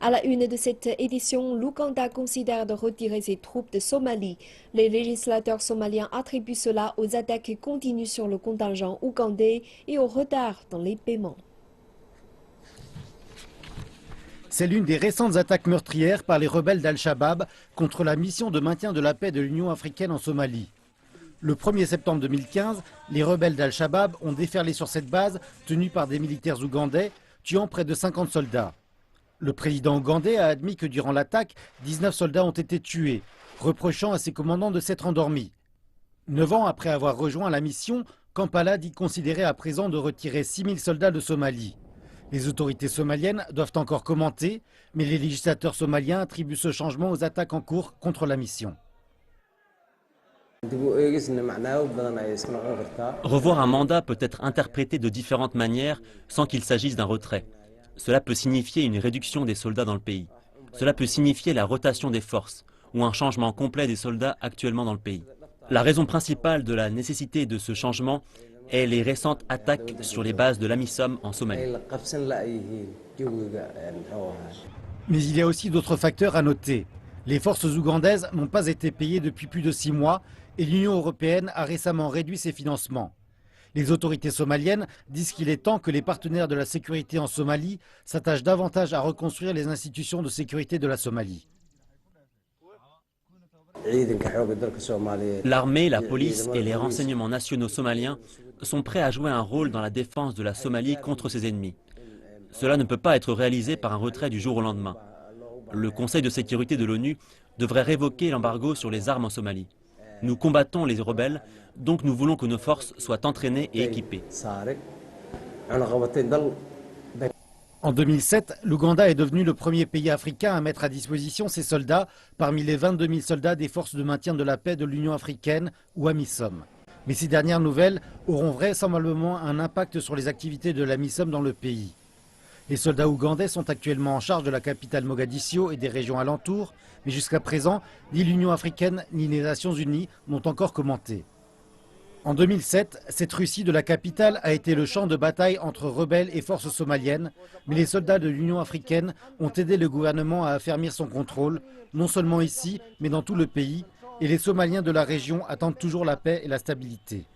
À la une de cette édition, l'Ouganda considère de retirer ses troupes de Somalie. Les législateurs somaliens attribuent cela aux attaques continues sur le contingent ougandais et au retard dans les paiements. C'est l'une des récentes attaques meurtrières par les rebelles d'Al-Shabaab contre la mission de maintien de la paix de l'Union africaine en Somalie. Le 1er septembre 2015, les rebelles d'Al-Shabaab ont déferlé sur cette base tenue par des militaires ougandais, tuant près de 50 soldats. Le président ougandais a admis que durant l'attaque, 19 soldats ont été tués, reprochant à ses commandants de s'être endormis. 9 ans après avoir rejoint la mission, Kampala dit considérer à présent de retirer 6000 soldats de Somalie. Les autorités somaliennes doivent encore commenter, mais les législateurs somaliens attribuent ce changement aux attaques en cours contre la mission. Revoir un mandat peut être interprété de différentes manières sans qu'il s'agisse d'un retrait. Cela peut signifier une réduction des soldats dans le pays. Cela peut signifier la rotation des forces ou un changement complet des soldats actuellement dans le pays. La raison principale de la nécessité de ce changement est les récentes attaques sur les bases de l'AMISOM en Somalie. Mais il y a aussi d'autres facteurs à noter. Les forces ougandaises n'ont pas été payées depuis plus de 6 mois et l'Union européenne a récemment réduit ses financements. Les autorités somaliennes disent qu'il est temps que les partenaires de la sécurité en Somalie s'attachent davantage à reconstruire les institutions de sécurité de la Somalie. L'armée, la police et les renseignements nationaux somaliens sont prêts à jouer un rôle dans la défense de la Somalie contre ses ennemis. Cela ne peut pas être réalisé par un retrait du jour au lendemain. Le Conseil de sécurité de l'ONU devrait révoquer l'embargo sur les armes en Somalie. Nous combattons les rebelles, donc nous voulons que nos forces soient entraînées et équipées. En 2007, l'Ouganda est devenu le premier pays africain à mettre à disposition ses soldats parmi les 22 000 soldats des forces de maintien de la paix de l'Union africaine ou AMISOM. Mais ces dernières nouvelles auront vraisemblablement un impact sur les activités de l'AMISOM dans le pays. Les soldats ougandais sont actuellement en charge de la capitale Mogadiscio et des régions alentours, mais jusqu'à présent, ni l'Union africaine ni les Nations unies n'ont encore commenté. En 2007, cette Russie de la capitale a été le champ de bataille entre rebelles et forces somaliennes, mais les soldats de l'Union africaine ont aidé le gouvernement à affermir son contrôle, non seulement ici, mais dans tout le pays, et les Somaliens de la région attendent toujours la paix et la stabilité.